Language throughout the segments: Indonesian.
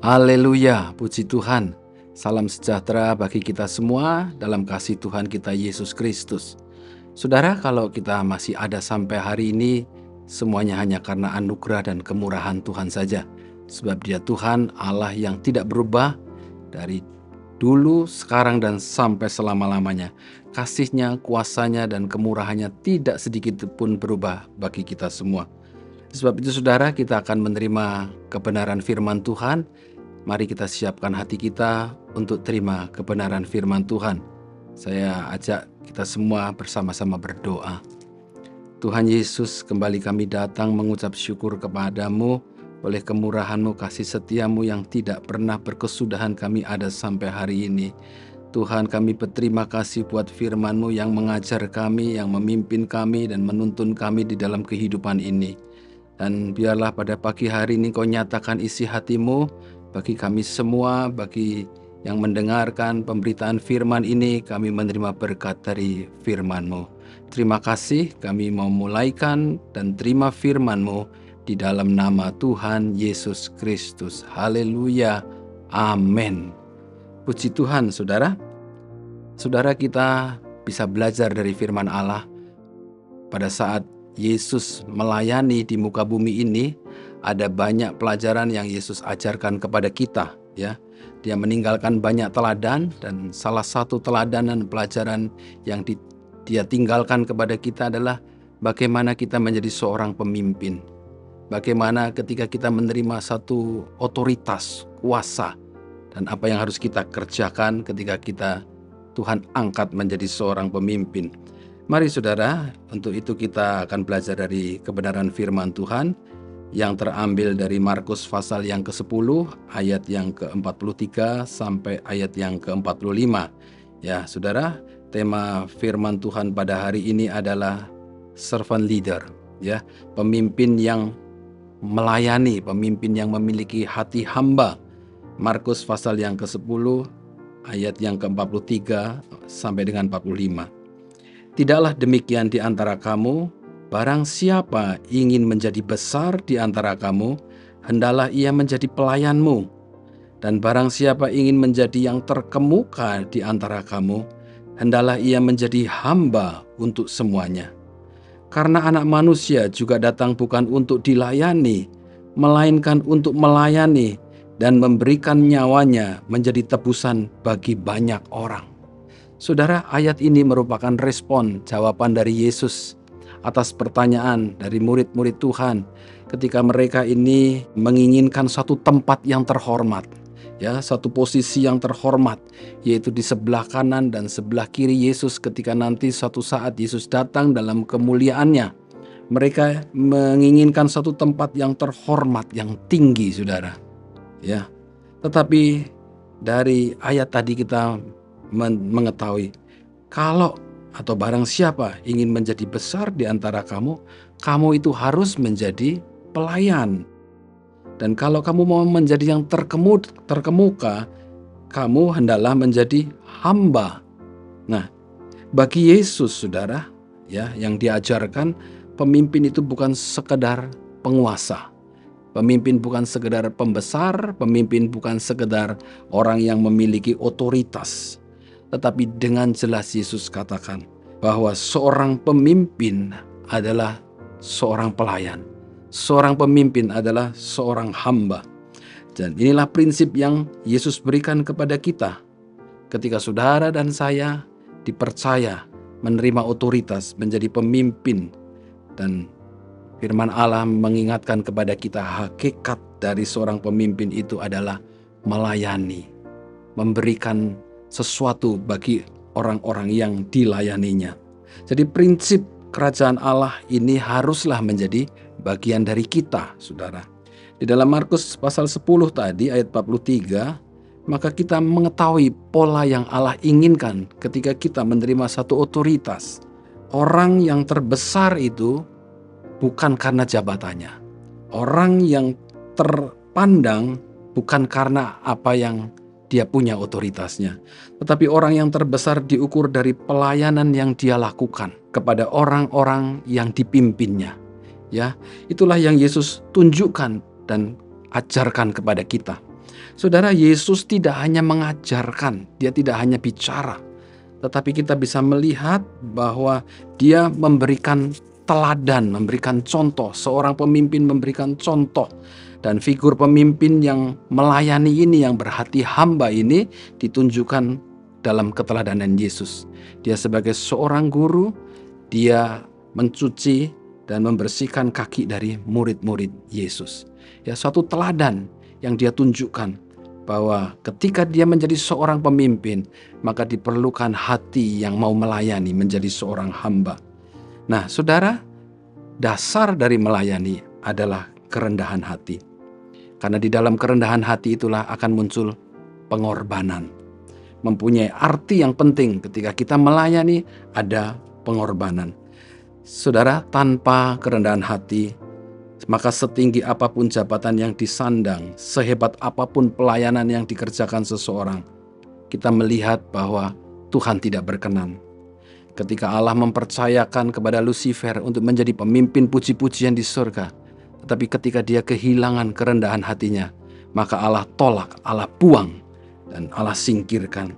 Haleluya, puji Tuhan. Salam sejahtera bagi kita semua dalam kasih Tuhan kita Yesus Kristus. Saudara, kalau kita masih ada sampai hari ini, semuanya hanya karena anugerah dan kemurahan Tuhan saja. Sebab Dia Tuhan Allah yang tidak berubah dari dulu, sekarang, dan sampai selama-lamanya. Kasih-Nya, kuasa-Nya, dan kemurahan-Nya tidak sedikit pun berubah bagi kita semua. Sebab itu saudara, kita akan menerima kebenaran firman Tuhan. Mari kita siapkan hati kita untuk terima kebenaran firman Tuhan. Saya ajak kita semua bersama-sama berdoa. Tuhan Yesus, kembali kami datang mengucap syukur kepadamu oleh kemurahan-Mu, kasih setia-Mu yang tidak pernah berkesudahan kami ada sampai hari ini. Tuhan, kami berterima kasih buat firman-Mu yang mengajar kami, yang memimpin kami dan menuntun kami di dalam kehidupan ini. Dan biarlah pada pagi hari ini Kau nyatakan isi hati-Mu bagi kami semua, bagi yang mendengarkan pemberitaan firman ini, kami menerima berkat dari firman-Mu. Terima kasih, kami mau mulaikan dan terima firman-Mu di dalam nama Tuhan Yesus Kristus. Haleluya, amin. Puji Tuhan, saudara. Saudara, kita bisa belajar dari firman Allah pada saat Yesus melayani di muka bumi ini. Ada banyak pelajaran yang Yesus ajarkan kepada kita, ya. Dia meninggalkan banyak teladan, dan salah satu teladan dan pelajaran yang dia tinggalkan kepada kita adalah bagaimana kita menjadi seorang pemimpin. Bagaimana ketika kita menerima satu otoritas, kuasa, dan apa yang harus kita kerjakan ketika Tuhan angkat menjadi seorang pemimpin. Mari saudara, untuk itu kita akan belajar dari kebenaran firman Tuhan yang terambil dari Markus pasal yang ke-10 ayat yang ke-43 sampai ayat yang ke-45. Ya, saudara, tema firman Tuhan pada hari ini adalah servant leader, ya, pemimpin yang melayani, pemimpin yang memiliki hati hamba. Markus pasal yang ke-10 ayat yang ke-43 sampai dengan 45. Tidaklah demikian di antara kamu. Barang siapa ingin menjadi besar di antara kamu, hendaklah ia menjadi pelayanmu. Dan barang siapa ingin menjadi yang terkemuka di antara kamu, hendaklah ia menjadi hamba untuk semuanya. Karena Anak Manusia juga datang bukan untuk dilayani, melainkan untuk melayani dan memberikan nyawanya menjadi tebusan bagi banyak orang. Saudara, ayat ini merupakan respon jawaban dari Yesus atas pertanyaan dari murid-murid Tuhan ketika mereka ini menginginkan satu tempat yang terhormat, ya, satu posisi yang terhormat, yaitu di sebelah kanan dan sebelah kiri Yesus ketika nanti suatu saat Yesus datang dalam kemuliaannya. Mereka menginginkan satu tempat yang terhormat, yang tinggi, saudara. Ya, tetapi dari ayat tadi kita mengetahui kalau atau barang siapa ingin menjadi besar di antara kamu, kamu itu harus menjadi pelayan. Dan kalau kamu mau menjadi yang terkemuka, kamu hendaklah menjadi hamba. Nah, bagi Yesus, saudara, ya, yang diajarkan, pemimpin itu bukan sekedar penguasa. Pemimpin bukan sekedar pembesar, pemimpin bukan sekedar orang yang memiliki otoritas. Tetapi dengan jelas Yesus katakan bahwa seorang pemimpin adalah seorang pelayan. Seorang pemimpin adalah seorang hamba. Dan inilah prinsip yang Yesus berikan kepada kita. Ketika saudara dan saya dipercaya menerima otoritas menjadi pemimpin, dan firman Allah mengingatkan kepada kita hakikat dari seorang pemimpin itu adalah melayani, memberikan sesuatu bagi orang-orang yang dilayaninya. Jadi prinsip kerajaan Allah ini haruslah menjadi bagian dari kita, saudara. Di dalam Markus pasal 10 tadi ayat 43, maka kita mengetahui pola yang Allah inginkan ketika kita menerima satu otoritas. Orang yang terbesar itu bukan karena jabatannya. Orang yang terpandang bukan karena apa yang dia punya otoritasnya, tetapi orang yang terbesar diukur dari pelayanan yang dia lakukan kepada orang-orang yang dipimpinnya. Ya, itulah yang Yesus tunjukkan dan ajarkan kepada kita. Saudara, Yesus tidak hanya mengajarkan, dia tidak hanya bicara, tetapi kita bisa melihat bahwa dia memberikan teladan, memberikan contoh. Seorang pemimpin memberikan contoh. Dan figur pemimpin yang melayani ini, yang berhati hamba ini, ditunjukkan dalam keteladanan Yesus. Dia sebagai seorang guru, dia mencuci dan membersihkan kaki dari murid-murid Yesus. Ya, suatu teladan yang dia tunjukkan bahwa ketika dia menjadi seorang pemimpin, maka diperlukan hati yang mau melayani, menjadi seorang hamba. Nah, saudara, dasar dari melayani adalah kerendahan hati. Karena di dalam kerendahan hati itulah akan muncul pengorbanan. Mempunyai arti yang penting ketika kita melayani, ada pengorbanan. Saudara, tanpa kerendahan hati, maka setinggi apapun jabatan yang disandang, sehebat apapun pelayanan yang dikerjakan seseorang, kita melihat bahwa Tuhan tidak berkenan. Ketika Allah mempercayakan kepada Lucifer untuk menjadi pemimpin puji-pujian di surga, tetapi ketika dia kehilangan kerendahan hatinya, maka Allah tolak, Allah buang, dan Allah singkirkan.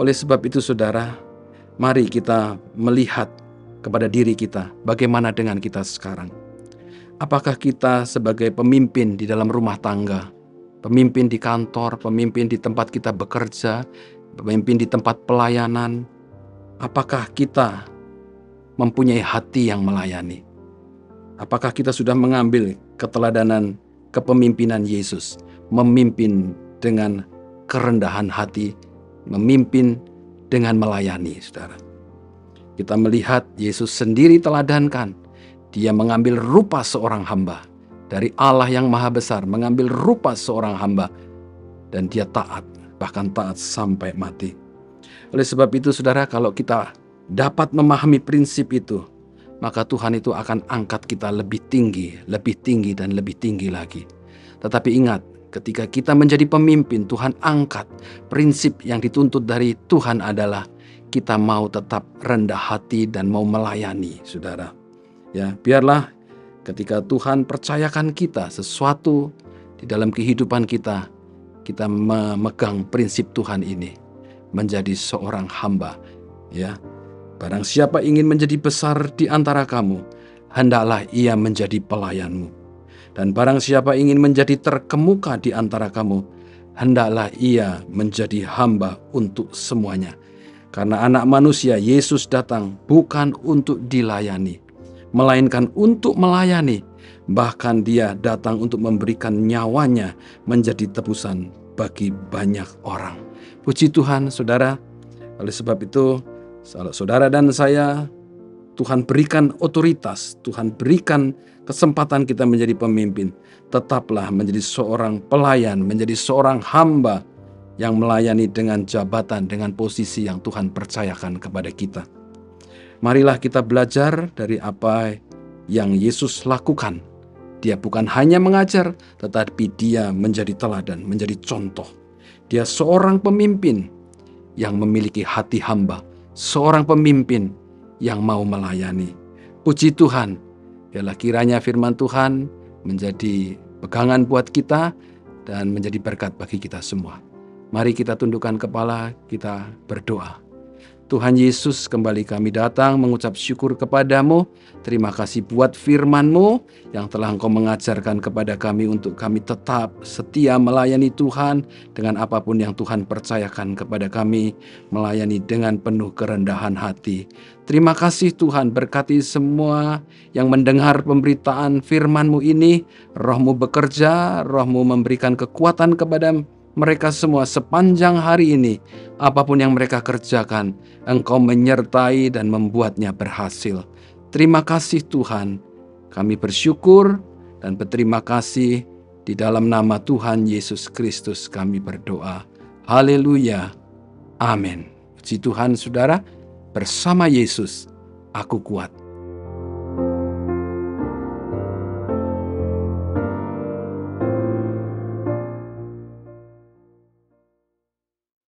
Oleh sebab itu saudara, mari kita melihat kepada diri kita, bagaimana dengan kita sekarang. Apakah kita sebagai pemimpin di dalam rumah tangga, pemimpin di kantor, pemimpin di tempat kita bekerja, pemimpin di tempat pelayanan, apakah kita mempunyai hati yang melayani? Apakah kita sudah mengambil keteladanan kepemimpinan Yesus, memimpin dengan kerendahan hati, memimpin dengan melayani, saudara? Kita melihat Yesus sendiri teladankan. Dia mengambil rupa seorang hamba. Dari Allah yang maha besar, mengambil rupa seorang hamba. Dan dia taat, bahkan taat sampai mati. Oleh sebab itu saudara, kalau kita dapat memahami prinsip itu, maka Tuhan itu akan angkat kita lebih tinggi, dan lebih tinggi lagi. Tetapi ingat, ketika kita menjadi pemimpin, Tuhan angkat. Prinsip yang dituntut dari Tuhan adalah kita mau tetap rendah hati dan mau melayani, saudara. Ya, biarlah ketika Tuhan percayakan kita sesuatu di dalam kehidupan kita, kita memegang prinsip Tuhan ini, menjadi seorang hamba. Ya, barang siapa ingin menjadi besar di antara kamu, hendaklah ia menjadi pelayanmu. Dan barang siapa ingin menjadi terkemuka di antara kamu, hendaklah ia menjadi hamba untuk semuanya. Karena Anak Manusia, Yesus datang bukan untuk dilayani, melainkan untuk melayani. Bahkan dia datang untuk memberikan nyawanya menjadi tebusan bagi banyak orang. Puji Tuhan, saudara. Oleh sebab itu, saudara dan saya, Tuhan berikan otoritas, Tuhan berikan kesempatan kita menjadi pemimpin. Tetaplah menjadi seorang pelayan, menjadi seorang hamba yang melayani dengan jabatan, dengan posisi yang Tuhan percayakan kepada kita. Marilah kita belajar dari apa yang Yesus lakukan. Dia bukan hanya mengajar, tetapi dia menjadi teladan, menjadi contoh. Dia seorang pemimpin yang memiliki hati hamba, seorang pemimpin yang mau melayani. Puji Tuhan, biarlah kiranya firman Tuhan menjadi pegangan buat kita dan menjadi berkat bagi kita semua. Mari kita tundukkan kepala, kita berdoa. Tuhan Yesus, kembali kami datang mengucap syukur kepadamu. Terima kasih buat firman-Mu yang telah Engkau mengajarkan kepada kami untuk kami tetap setia melayani Tuhan dengan apapun yang Tuhan percayakan kepada kami, melayani dengan penuh kerendahan hati. Terima kasih Tuhan, berkati semua yang mendengar pemberitaan firman-Mu ini. Roh-Mu bekerja, Roh-Mu memberikan kekuatan kepada mereka semua sepanjang hari ini. Apapun yang mereka kerjakan, Engkau menyertai dan membuatnya berhasil. Terima kasih Tuhan. Kami bersyukur dan berterima kasih. Di dalam nama Tuhan Yesus Kristus kami berdoa. Haleluya. Amin. Puji Tuhan saudara, bersama Yesus aku kuat.